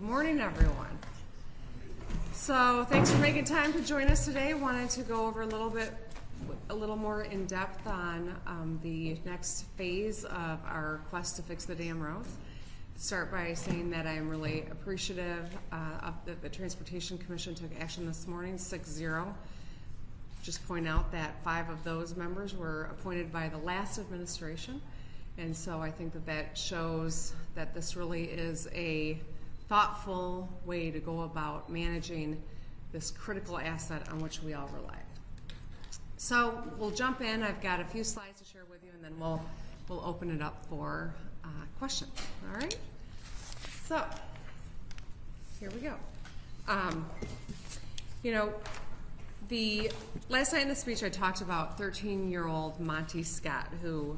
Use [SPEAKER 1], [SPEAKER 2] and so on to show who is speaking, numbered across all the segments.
[SPEAKER 1] Good morning, everyone. So thanks for making time to join us today. Wanted to go over a little more in depth on the next phase of our quest to fix the dam roads. Start by saying that I am really appreciative that the Transportation Commission took action this morning, 6-0. Just point out that 5 of those members were appointed by the last administration. And so I think that shows that this really is a thoughtful way to go about managing this critical asset on which we all rely. So we'll jump in. I've got a few slides to share with you, and then we'll open it up for questions. All right? So here we go. The last night in the speech I talked about 13-year-old Monty Scott, who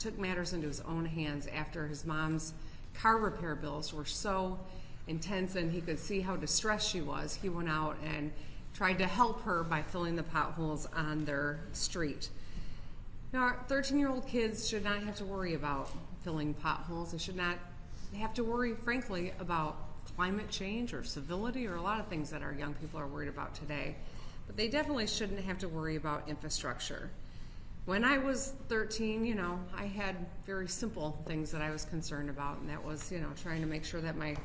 [SPEAKER 1] took matters into his own hands after his mom's car repair bills were so intense and he could see how distressed she was. He went out and tried to help her by filling the potholes on their street. Now, 13-year-old kids should not have to worry about filling potholes. They should not have to worry, frankly, about climate change or civility or a lot of things that our young people are worried about today. But they definitely shouldn't have to worry about infrastructure. When I was 13, I had very simple things that I was concerned about, and that was, trying to make sure that my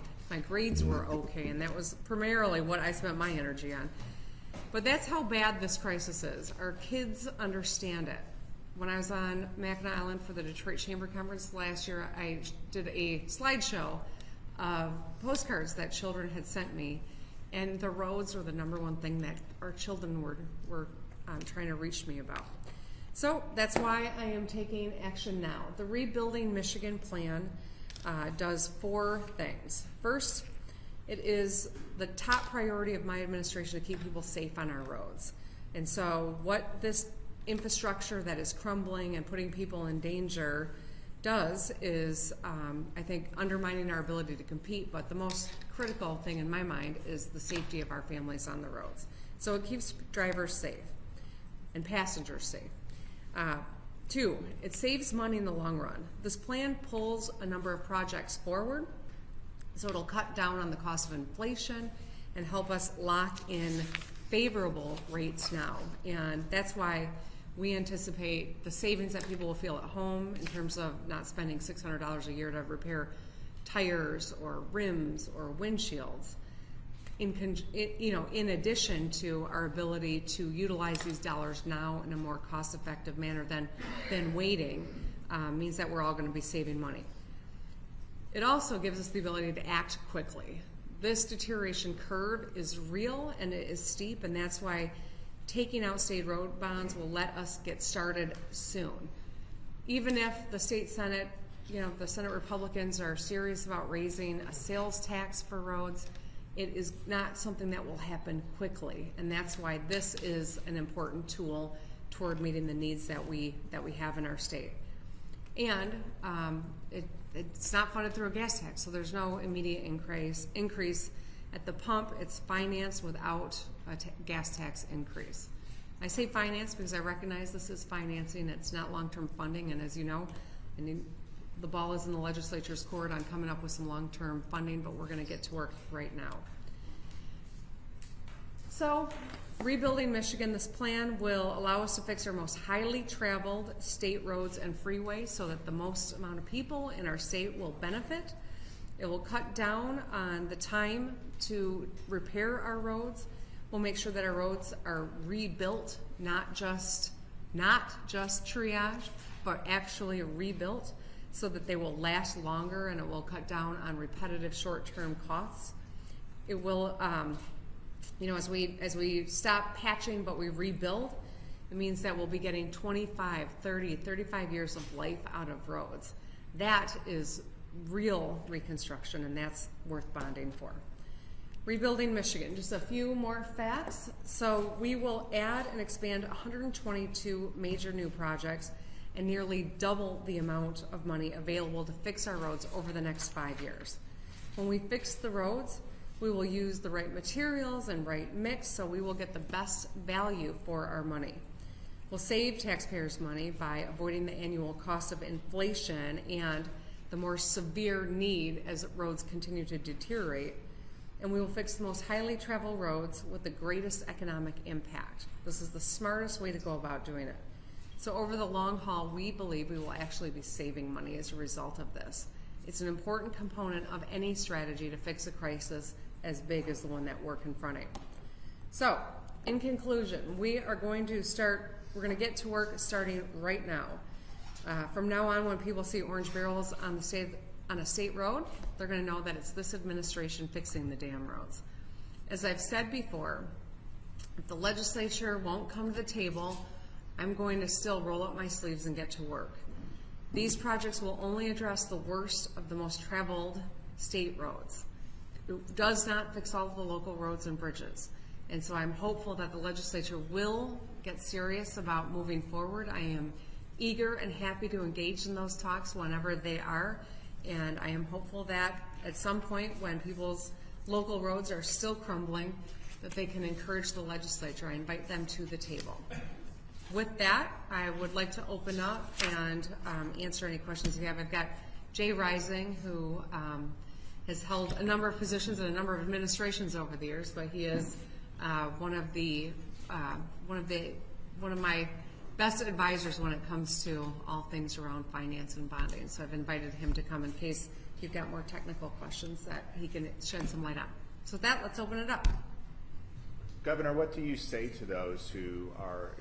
[SPEAKER 1] grades were okay, and that was primarily what I spent my energy on. But that's how bad this crisis is. Our kids understand it. When I was on Mackinac Island for the Detroit Chamber Conference last year, I did a slideshow of postcards that children had sent me, and the roads were the #1 thing that our children were trying to reach me about. So that's why I am taking action now. The Rebuilding Michigan plan does 4 things. First, it is the top priority of my administration to keep people safe on our roads. And so what this infrastructure that is crumbling and putting people in danger does is, I think, undermining our ability to compete, but the most critical thing in my mind is the safety of our families on the roads. So it keeps drivers safe and passengers safe. 2, it saves money in the long run. This plan pulls a number of projects forward, so it'll cut down on the cost of inflation and help us lock in favorable rates now. And that's why we anticipate the savings that people will feel at home in terms of not spending $600 a year to repair tires or rims or windshields. In addition to our ability to utilize these dollars now in a more cost-effective manner than waiting, means that we're all going to be saving money. It also gives us the ability to act quickly. This deterioration curve is real and it is steep, and that's why taking out state road bonds will let us get started soon. Even if the state Senate, the Senate Republicans are serious about raising a sales tax for roads, it is not something that will happen quickly, and that's why this is an important tool toward meeting the needs that we have in our state. And it's not funded through a gas tax, so there's no immediate increase at the pump. It's financed without a gas tax increase. I say finance because I recognize this is financing. It's not long-term funding, and as you know, the ball is in the legislature's court on coming up with some long-term funding, but we're going to get to work right now. So, Rebuilding Michigan, this plan will allow us to fix our most highly traveled state roads and freeways so that the most amount of people in our state will benefit. It will cut down on the time to repair our roads. We'll make sure that our roads are rebuilt, not just triage, but actually rebuilt, so that they will last longer, and it will cut down on repetitive short-term costs. It will, as we stop patching but we rebuild, it means that we'll be getting 25, 30, 35 years of life out of roads. That is real reconstruction, and that's worth bonding for. Rebuilding Michigan, just a few more facts. So we will add and expand 122 major new projects and nearly double the amount of money available to fix our roads over the next 5 years. When we fix the roads, we will use the right materials and right mix, so we will get the best value for our money. We'll save taxpayers money by avoiding the annual cost of inflation and the more severe need as roads continue to deteriorate and we will fix the most highly traveled roads with the greatest economic impact. This is the smartest way to go about doing it. So over the long haul, we believe we will actually be saving money as a result of this. It's an important component of any strategy to fix a crisis as big as the one that we're confronting. So, in conclusion, we're going to get to work starting right now. From now on, when people see orange barrels on a state road, they're going to know that it's this administration fixing the damn roads. As I've said before, if the legislature won't come to the table, I'm going to still roll up my sleeves and get to work. These projects will only address the worst of the most traveled state roads. It does not fix all of the local roads and bridges. And so I'm hopeful that the legislature will get serious about moving forward. I am eager and happy to engage in those talks whenever they are. And I am hopeful that at some point when people's local roads are still crumbling, that they can encourage the legislature. I invite them to the table. With that, I would like to open up and answer any questions you have. I've got Jay Rising, who has held a number of positions in a number of administrations over the years, but he is one of my best advisors when it comes to all things around finance and bonding. So I've invited him to come in case you've got more technical questions that he can shed some light on. So with that, let's open it up.
[SPEAKER 2] Governor, what do you say to those who are,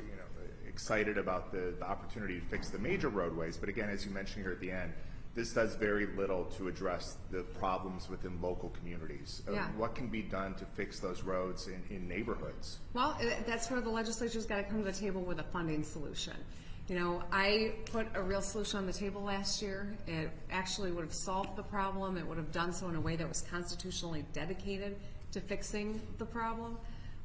[SPEAKER 2] excited about the opportunity to fix the major roadways, but again, as you mentioned here at the end, this does very little to address the problems within local communities.
[SPEAKER 1] Yeah.
[SPEAKER 2] What can be done to fix those roads in neighborhoods? Well,
[SPEAKER 1] that's where the legislature's got to come to the table with a funding solution. I put a real solution on the table last year. It actually would have solved the problem. It would have done so in a way that was constitutionally dedicated to fixing the problem.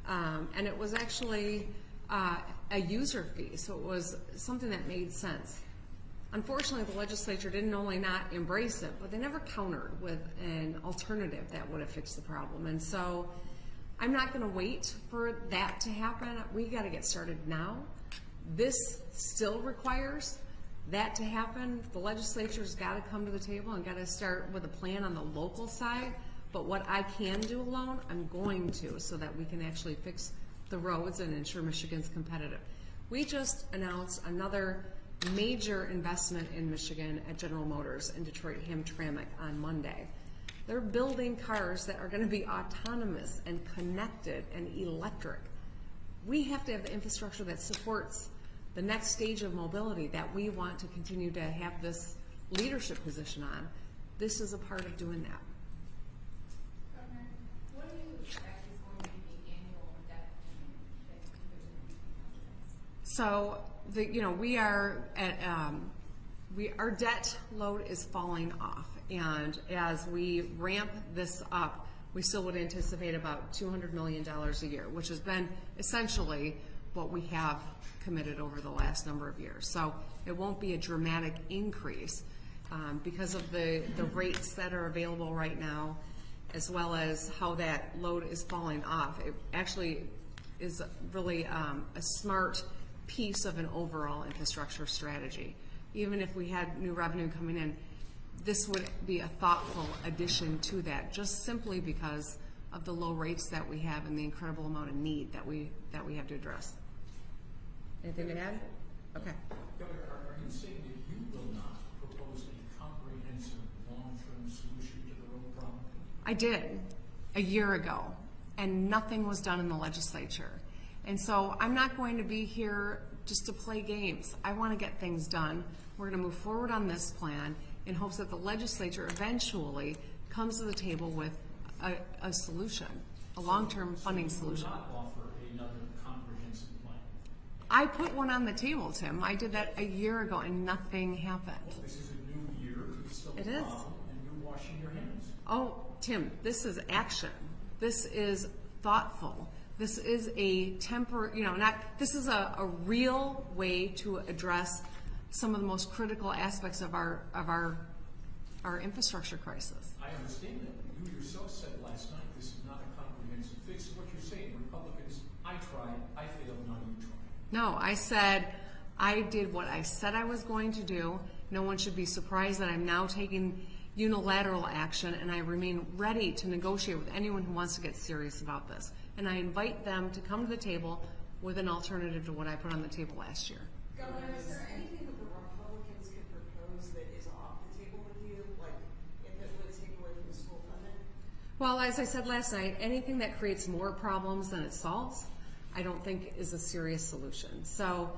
[SPEAKER 1] And it was actually a user fee, so it was something that made sense. Unfortunately, the legislature didn't only not embrace it, but they never countered with an alternative that would have fixed the problem. And so I'm not going to wait for that to happen. We got to get started now. This still requires that to happen. The legislature's got to come to the table and got to start with a plan on the local side. But what I can do alone, I'm going to, so that we can actually fix the roads and ensure Michigan's competitive. We just announced another major investment in Michigan at General Motors in Detroit Hamtramck on Monday. They're building cars that are going to be autonomous and connected and electric. We have to have the infrastructure that supports the next stage of mobility that we want to continue to have this leadership position on. This is a part of doing that.
[SPEAKER 3] What do you expect is going to be the annual debt payment?
[SPEAKER 1] So, our debt load is falling off, and as we ramp this up, we still would anticipate about $200 million a year, which has been essentially what we have committed over the last number of years. So it won't be a dramatic increase because of the rates that are available right now, as well as how that load is falling off. It actually is really a smart piece of an overall infrastructure strategy. Even if we had new revenue coming in, this would be a thoughtful addition to that, just simply because of the low rates that we have and the incredible amount of need that we have to address. Anything to add? Okay.
[SPEAKER 4] Governor, are you saying that you will not propose a comprehensive long-term solution to the road problem?
[SPEAKER 1] I did a year ago, and nothing was done in the legislature. And so I'm not going to be here just to play games. I want to get things done. We're going to move forward on this plan in hopes that the legislature eventually comes to the table with a solution, a long-term funding solution.
[SPEAKER 4] You will not offer another comprehensive plan?
[SPEAKER 1] I put one on the table, Tim. I did that a year ago, and nothing happened.
[SPEAKER 4] Well, this is a new year. It's still a
[SPEAKER 1] It is.
[SPEAKER 4] problem, and you're washing your hands.
[SPEAKER 1] Oh, Tim, this is action. This is thoughtful. This is a this is a real way to address some of the most critical aspects of our infrastructure crisis.
[SPEAKER 4] I understand that, but you yourself said last night this is not a comprehensive fix. What you're saying, Republicans, I tried, I failed, now you try.
[SPEAKER 1] No, I said I did what I said I was going to do. No one should be surprised that I'm now taking unilateral action, and I remain ready to negotiate with anyone who wants to get serious about this. And I invite them to come to the table with an alternative to what I put on the table last year.
[SPEAKER 5] Governor, is there anything that the Republicans could propose that is off the table with you, like if it would take away from school funding?
[SPEAKER 1] Well, as I said last night, anything that creates more problems than it solves, I don't think is a serious solution. So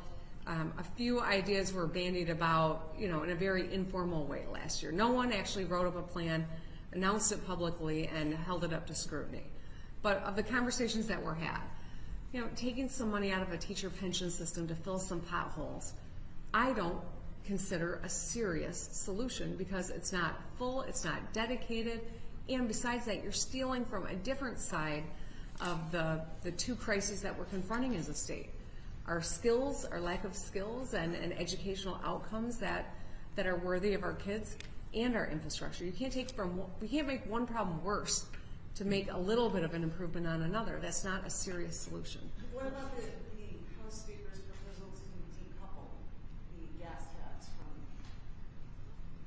[SPEAKER 1] a few ideas were bandied about, in a very informal way last year. No one actually wrote up a plan, announced it publicly, and held it up to scrutiny. But of the conversations that were had, taking some money out of a teacher pension system to fill some potholes, I don't consider a serious solution because it's not full, it's not dedicated, and besides that, you're stealing from a different side of the two crises that we're confronting as a state. Our skills, our lack of skills and educational outcomes that are worthy of our kids, and our infrastructure. We can't make one problem worse to make a little bit of an improvement on another. That's not a serious solution.
[SPEAKER 5] What about the House Speaker's proposal to decouple the gas tax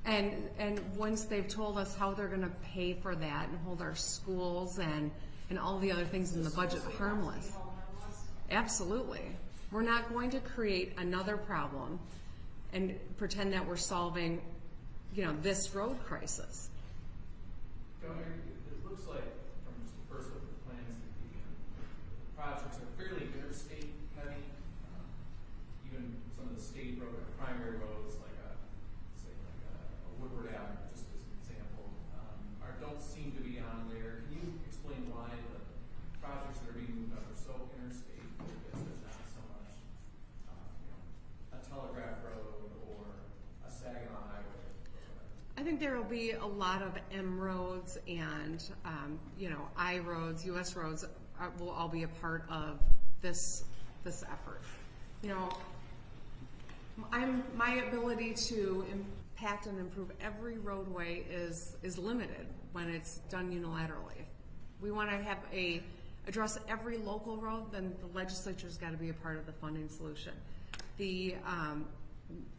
[SPEAKER 5] from?
[SPEAKER 1] And once they've told us how they're going to pay for that and hold our schools and all the other things in the budget harmless. Absolutely. We're not going to create another problem and pretend that we're solving, this road crisis.
[SPEAKER 6] Governor, it looks like from just the first look at the plans that the projects are fairly interstate heavy. Even some of the state road, primary roads, like a Woodward Avenue, just as an example, don't seem to be on there. Can you explain why the projects that are being moved up are so interstate? Because there's not so much, a Telegraph Road or a Saginaw Highway.
[SPEAKER 1] I think there will be a lot of M roads and, I roads, US roads will all be a part of this effort. My ability to impact and improve every roadway is limited when it's done unilaterally. If we want to address every local road, then the legislature's got to be a part of the funding solution. The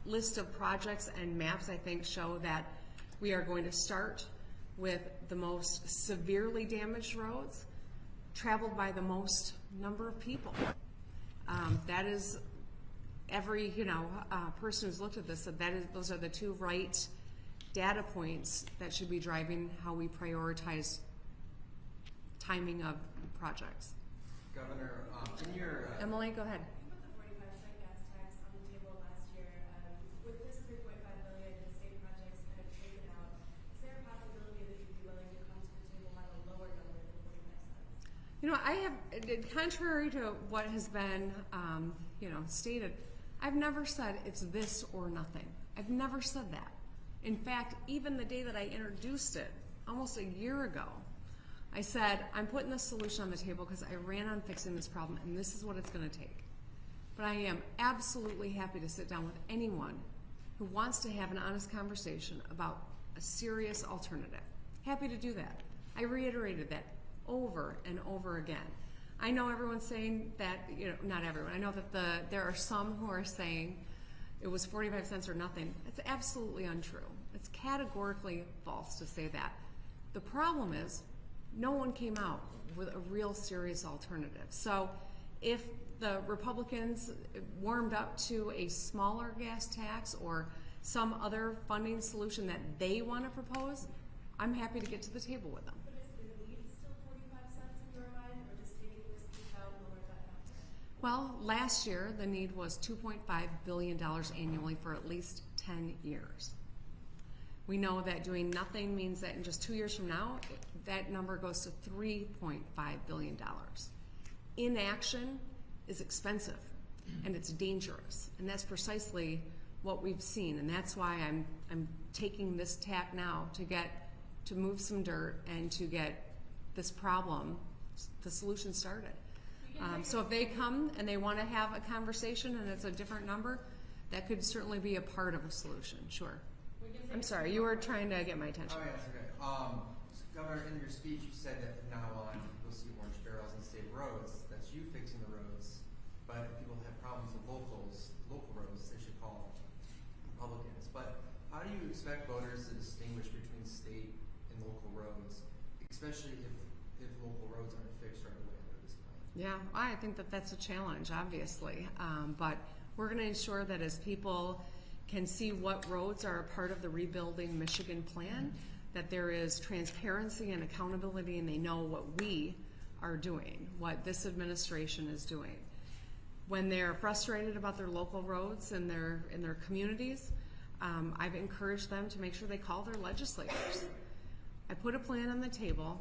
[SPEAKER 1] list of projects and maps, I think, show that we are going to start with the most severely damaged roads traveled by the most number of people. That is every person who's looked at this said those are the two right data points that should be driving how we prioritize timing of projects.
[SPEAKER 7] Governor, in your
[SPEAKER 1] Emily, go ahead.
[SPEAKER 3] You put the 45-cent gas tax on the table last year. With this $3.5 billion in state projects kind of taken out, is there a possibility that you'd be willing to come to the table at a lower number than 45 cents?
[SPEAKER 1] I have, contrary to what has been, stated, I've never said it's this or nothing. I've never said that. In fact, even the day that I introduced it, almost a year ago, I said, I'm putting this solution on the table because I ran on fixing this problem, and this is what it's going to take. But I am absolutely happy to sit down with anyone who wants to have an honest conversation about a serious alternative. Happy to do that. I reiterated that over and over again. I know everyone's saying that, not everyone. I know that there are some who are saying it was 45 cents or nothing. It's absolutely untrue. It's categorically false to say that. The problem is no one came out with a real serious alternative. So if the Republicans warmed up to a smaller gas tax or some other funding solution that they want to propose, I'm happy to get to the table with them.
[SPEAKER 3] But is the need still 45 cents in your mind, or just taking this piece out lower that number?
[SPEAKER 1] Well, last year the need was $2.5 billion annually for at least 10 years. We know that doing nothing means that in just 2 years from now, that number goes to $3.5 billion. Inaction is expensive and it's dangerous, and that's precisely what we've seen, and that's why I'm taking this tack now to move some dirt and to get this problem, the solution started. So if they come and they want to have a conversation and it's a different number, that could certainly be a part of a solution, sure. I'm sorry, you were trying to get my attention.
[SPEAKER 7] Oh, yeah, that's okay. Governor, in your speech, you said that from now on, you'll see orange barrels in state roads. That's you fixing the roads. But if people have problems with local roads, they should call Republicans. But How do you expect voters to distinguish between state and local roads, especially if local roads aren't fixed right away under this plan?
[SPEAKER 1] Yeah, I think that that's a challenge, obviously. But we're going to ensure that as people can see what roads are a part of the Rebuilding Michigan plan, that there is transparency and accountability, and they know what we are doing, what this administration is doing. When they're frustrated about their local roads in their communities, I've encouraged them to make sure they call their legislators. I put a plan on the table.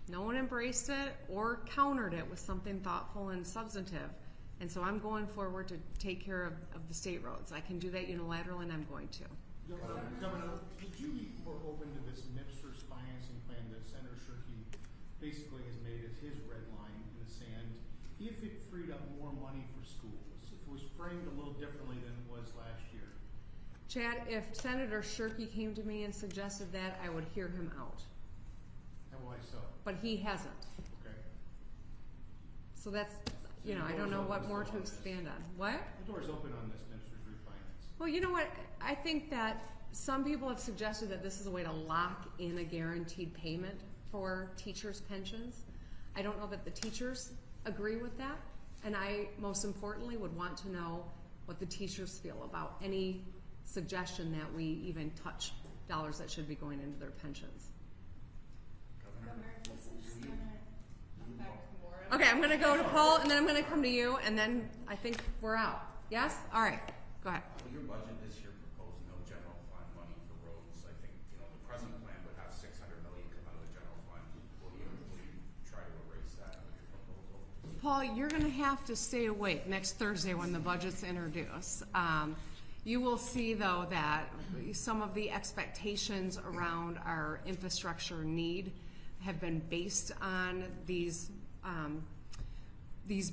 [SPEAKER 1] No one embraced it or countered it with something thoughtful and substantive. And so I'm going forward to take care of the state roads. I can do that unilaterally, and I'm going to.
[SPEAKER 8] Governor, would you be more open to this MIPSR's financing plan that Senator Shirkey basically has made as his red line in the sand, if it freed up more money for schools, if it was framed a little differently than it was last year?
[SPEAKER 1] Chad, if Senator Shirkey came to me and suggested that, I would hear him out.
[SPEAKER 8] And why so?
[SPEAKER 1] But he hasn't.
[SPEAKER 8] Okay.
[SPEAKER 1] So that's, I don't know what more to expand on. What?
[SPEAKER 8] The door's open on this MIPSR's refinance.
[SPEAKER 1] Well, you know what? I think that some people have suggested that this is a way to lock in a guaranteed payment for teachers' pensions. I don't know that the teachers agree with that, and I, most importantly, would want to know what the teachers feel about any suggestion that we even touch dollars that should be going into their pensions.
[SPEAKER 3] Governor, this is going to affect more of.
[SPEAKER 1] Okay, I'm going to go to Paul, and then I'm going to come to you, and then I think we're out. Yes? All right. Go ahead.
[SPEAKER 9] Well, your budget this year proposed no general fund money for roads. I think, the present plan would have $600 million come out of the general fund. Will you try to erase that with your proposal?
[SPEAKER 1] Paul, you're going to have to stay awake next Thursday when the budget's introduced. You will see, though, that some of the expectations around our infrastructure need have been based on these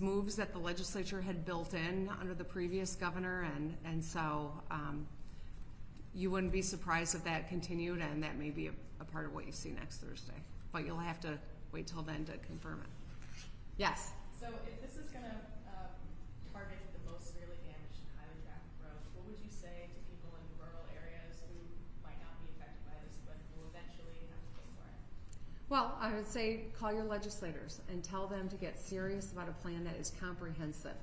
[SPEAKER 1] moves that the legislature had built in under the previous governor, and so you wouldn't be surprised if that continued, and that may be a part of what you see next Thursday. But you'll have to wait till then to confirm it. Yes?
[SPEAKER 3] So if this is going to target the most severely damaged and highly trafficked roads, what would you say to people in rural areas who might not be affected by this but will eventually have to pay for it?
[SPEAKER 1] Well, I would say call your legislators and tell them to get serious about a plan that is comprehensive.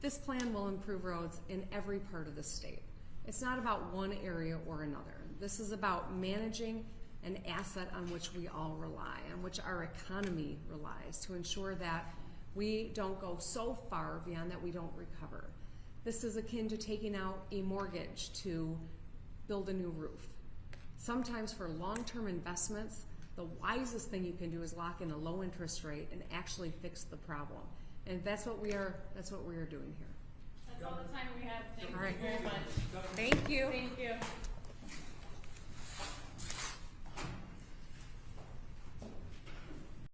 [SPEAKER 1] This plan will improve roads in every part of the state. It's not about one area or another. This is about managing an asset on which we all rely, on which our economy relies, to ensure that we don't go so far beyond that we don't recover. This is akin to taking out a mortgage to build a new roof. Sometimes for long-term investments, the wisest thing you can do is lock in a low interest rate and actually fix the problem. And that's what we are doing here.
[SPEAKER 3] That's all the time we have. Thank
[SPEAKER 1] All right.
[SPEAKER 3] you very much.
[SPEAKER 1] Thank you.
[SPEAKER 3] Thank you.